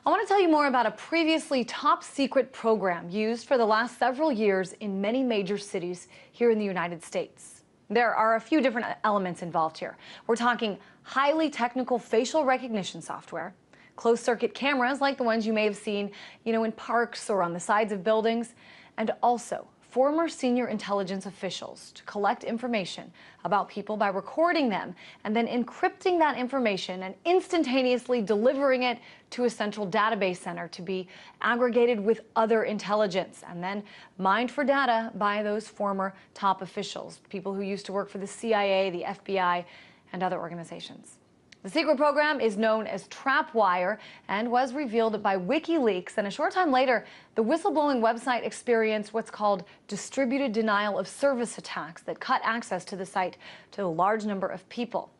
I want to tell you more about a previously top secret program used for the last several years in many major cities here in the United States. There are a few different elements involved here. We're talking highly technical facial recognition software, closed circuit cameras like the ones you may have seen, in parks or on the sides of buildings, and also former senior intelligence officials to collect information about people by recording them and then encrypting that information and instantaneously delivering it to a central database center to be aggregated with other intelligence and then mined for data by those former top officials, people who used to work for the CIA, the FBI, and other organizations. The secret program is known as TrapWire and was revealed by WikiLeaks. And a short time later, the whistleblowing website experienced what's called distributed denial of service attacks that cut access to the site to a large number of people.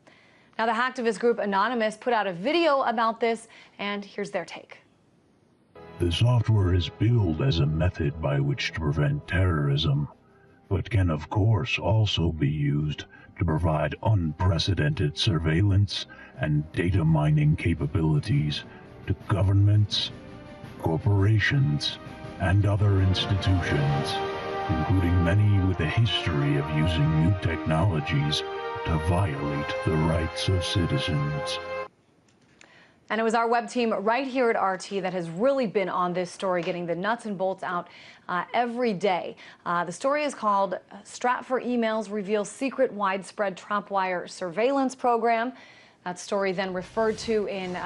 Now, the hacktivist group Anonymous put out a video about this, and here's their take. The software is billed as a method by which to prevent terrorism, but can of course also be used to provide unprecedented surveillance and data mining capabilities to governments, corporations, and other institutions, including many with a history of using new technologies to violate the rights of citizens. And it was our web team right here at RT that has really been on this story, getting the nuts and bolts out every day. The story is called Stratfor Emails Reveal Secret Widespread TrapWire Surveillance Program. That story then referred to in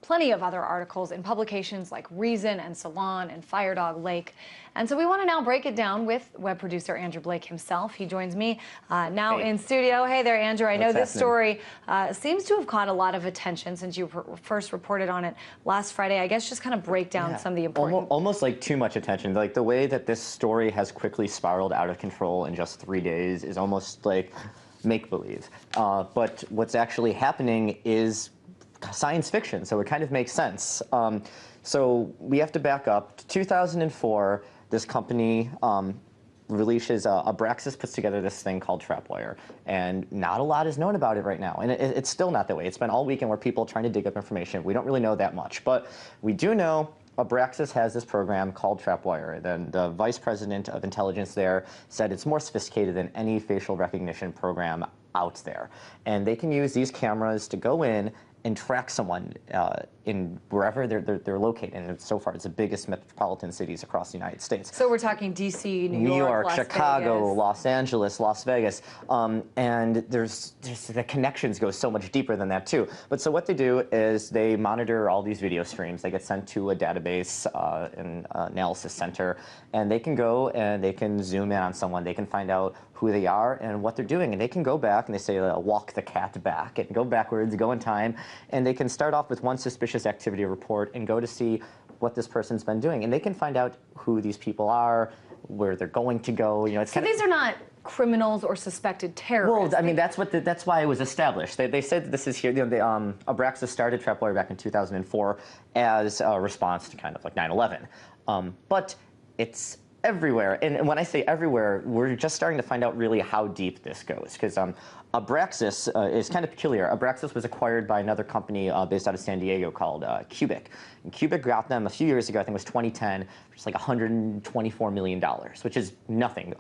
plenty of other articles in publications like Reason and Salon and Firedog Lake. And so we want to now break it down with web producer Andrew Blake himself. He joins me now in studio. Hey there, Andrew. I know this story seems to have caught a lot of attention since you first reported on it last Friday. I guess just kind of break down some of the important... Almost like too much attention. Like the way that this story has quickly spiraled out of control in just 3 days is almost like make-believe. But what's actually happening is science fiction, so it kind of makes sense. So we have to back up. 2004, this company releases, Abraxas puts together this thing called TrapWire, and not a lot is known about it right now, and it's still not that way. It's been all weekend where people are trying to dig up information. We don't really know that much, but we do know Abraxas has this program called TrapWire. Then the vice president of intelligence there said it's more sophisticated than any facial recognition program out there, and they can use these cameras to go in and track someone in wherever they're located. And so far, it's the biggest metropolitan cities across the United States. So we're talking D.C., New York, Las Chicago, Vegas. Los Angeles, Las Vegas. And there's the connections go so much deeper than that, too. But so what they do is they monitor all these video streams. They get sent to a database, an analysis center, and they can go and they can zoom in on someone. They can find out who they are and what they're doing. And they can go back and they say, walk the cat back, and go backwards, go in time. And they can start off with one suspicious activity report and go to see what this person's been doing. And they can find out who these people are, where they're going to go. So these are not criminals or suspected terrorists. Well, I mean, that's why it was established. They said that this is here. Abraxas started TrapWire back in 2004 as a response to kind of like 9/11. But it's everywhere. And when I say everywhere, we're just starting to find out really how deep this goes. Because Abraxas is kind of peculiar. Abraxas was acquired by another company based out of San Diego called Cubic. And Cubic got them a few years ago, I think it was 2010, which is like $124 million, which is nothing.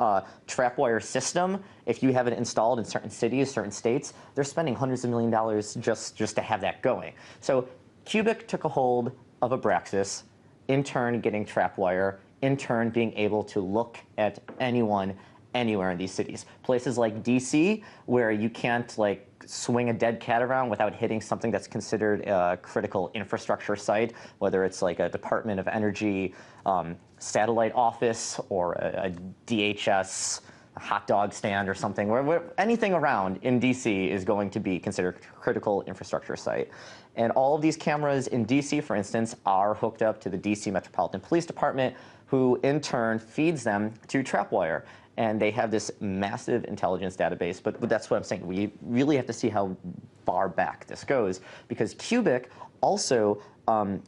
TrapWire system, if you have it installed in certain cities, certain states, they're spending hundreds of millions of dollars just to have that going. So Cubic took a hold of Abraxas, in turn getting TrapWire, in turn being able to look at anyone anywhere in these cities. Places like DC, where you can't like swing a dead cat around without hitting something that's considered a critical infrastructure site, whether it's like a Department of Energy satellite office or a DHS hot dog stand or something, where anything around in DC is going to be considered a critical infrastructure site. And all of these cameras in DC, for instance, are hooked up to the DC Metropolitan Police Department, who in turn feeds them to TrapWire. And they have this massive intelligence database, but that's what I'm saying. We really have to see how far back this goes, because Cubic also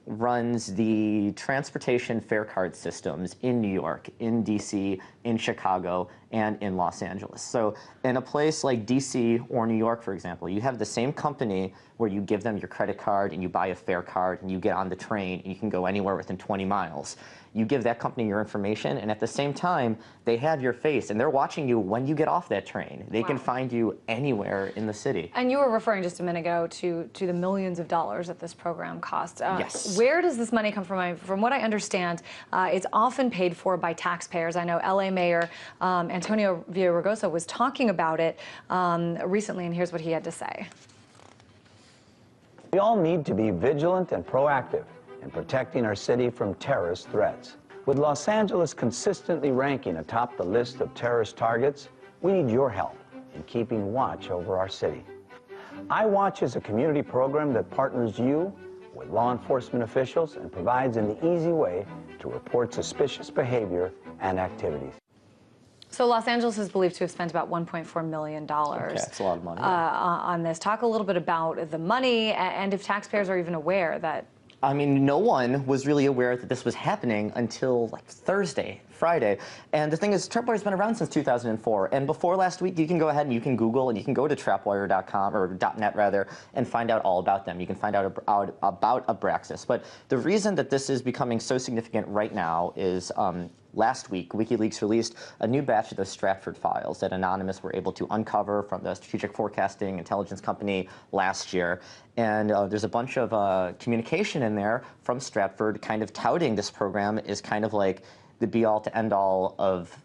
runs the transportation fare card systems in New York, in DC, in Chicago, and in Los Angeles. So in a place like DC or New York, for example, you have the same company where you give them your credit card and you buy a fare card and you get on the train and you can go anywhere within 20 miles. You give that company your information, and at the same time, they have your face, and they're watching you when you get off that train. They can find you anywhere in the city. And you were referring just a minute ago to the millions of dollars that this program costs. Yes. Where does this money come from? From what I understand, it's often paid for by taxpayers. I know LA Mayor Antonio Villaraigosa was talking about it recently, and here's what he had to say. We all need to be vigilant and proactive in protecting our city from terrorist threats. With Los Angeles consistently ranking atop the list of terrorist targets, we need your help in keeping watch over our city. iWatch is a community program that partners you with law enforcement officials and provides an easy way to report suspicious behavior and activities. So Los Angeles is believed to have spent about $1.4 million That's a lot of money. on this. Talk a little bit about the money and if taxpayers are even aware that. I mean, no one was really aware that this was happening until like Thursday, Friday. And the thing is, TrapWire's been around since 2004. And before last week, you can go ahead and you can Google and you can go to TrapWire.com or .net rather and find out all about them. You can find out about Abraxas. But the reason that this is becoming so significant right now is last week, WikiLeaks released a new batch of the Stratford files that Anonymous were able to uncover from the strategic forecasting intelligence company last year. And there's a bunch of communication in there from Stratford kind of touting this program is kind of like the be-all to end-all of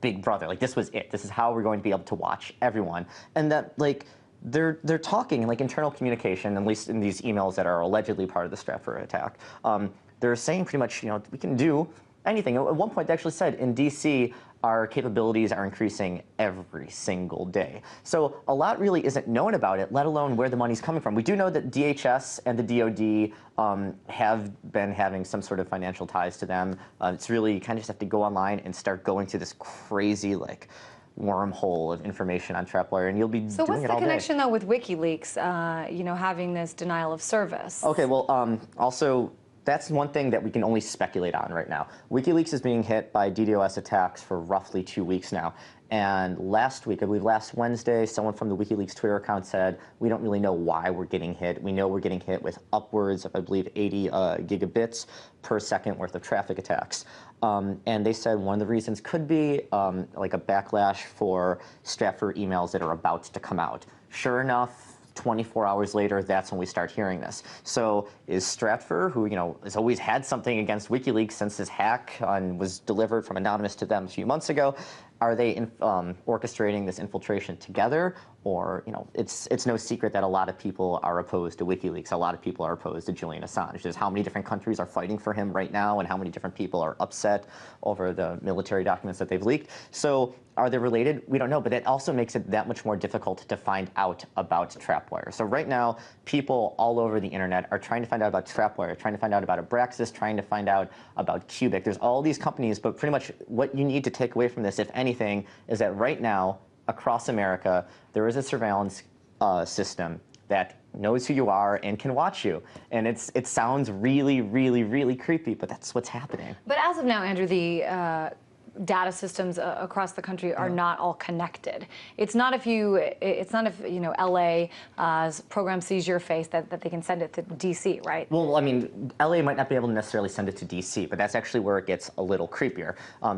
Big Brother. Like, this was it. This is how we're going to be able to watch everyone. And that, like, they're talking in, like, internal communication, at least in these emails that are allegedly part of the Stratford attack. They're saying pretty much, you know, we can do anything. At one point, they actually said in DC, our capabilities are increasing every single day. So a lot really isn't known about it, let alone where the money's coming from. We do know that DHS and the DOD have been having some sort of financial ties to them. It's really, you kind of just have to go online and start going to this crazy, like, wormhole of information on TrapWire, and you'll be doing it all day. So what's the connection, though, with WikiLeaks, you know, having this denial of service? Okay, well, also, that's one thing that we can only speculate on right now. WikiLeaks is being hit by DDoS attacks for roughly 2 weeks now. And last week, I believe last Wednesday, someone from the WikiLeaks Twitter account said, we don't really know why we're getting hit. We know we're getting hit with upwards of, I believe, 80 gigabits per second worth of traffic attacks. And they said one of the reasons could be like a backlash for Stratford emails that are about to come out. Sure enough, 24 hours later, that's when we start hearing this. So is Stratford, who, you know, has always had something against WikiLeaks since this hack was delivered from Anonymous to them a few months ago, are they orchestrating this infiltration together? Or, you know, it's no secret that a lot of people are opposed to WikiLeaks. A lot of people are opposed to Julian Assange. There's how many different countries are fighting for him right now and how many different people are upset over the military documents that they've leaked. So are they related? We don't know, but it also makes it that much more difficult to find out about TrapWire. So right now, people all over the internet are trying to find out about TrapWire, trying to find out about Abraxas, trying to find out about Cubic. There's all these companies, but pretty much what you need to take away from this, if anything, is that right now, across America, there is a surveillance system that knows who you are and can watch you. And it sounds really, really, really creepy, but that's what's happening. But as of now, Andrew, the data systems across the country are not all connected. It's not if you know, LA's program sees your face that they can send it to DC, right? Well, I mean, LA might not be able to necessarily send it to DC, but that's actually where it gets a little creepier.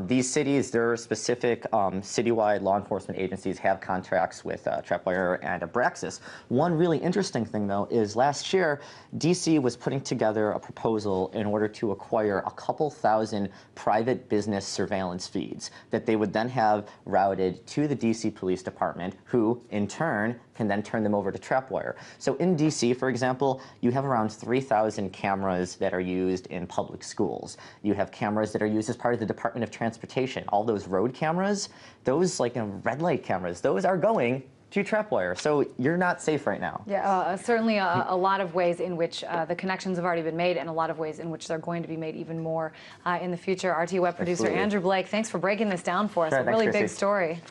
These cities, their specific citywide law enforcement agencies have contracts with TrapWire and Abraxas. One really interesting thing, though, is last year, DC was putting together a proposal in order to acquire a couple thousand private business surveillance feeds that they would then have routed to the DC Police Department, who, in turn, can then turn them over to TrapWire. So in DC, for example, you have around 3,000 cameras that are used in public schools. You have cameras that are used as part of the Department of Transportation. All those road cameras, those like red light cameras, those are going to TrapWire. So you're not safe right now. Yeah, certainly a lot of ways in which the connections have already been made and a lot of ways in which they're going to be made even more in the future. RT Web producer Andrew Blake, thanks for breaking this down for us. Sure, A really thanks, big Chrissy. story.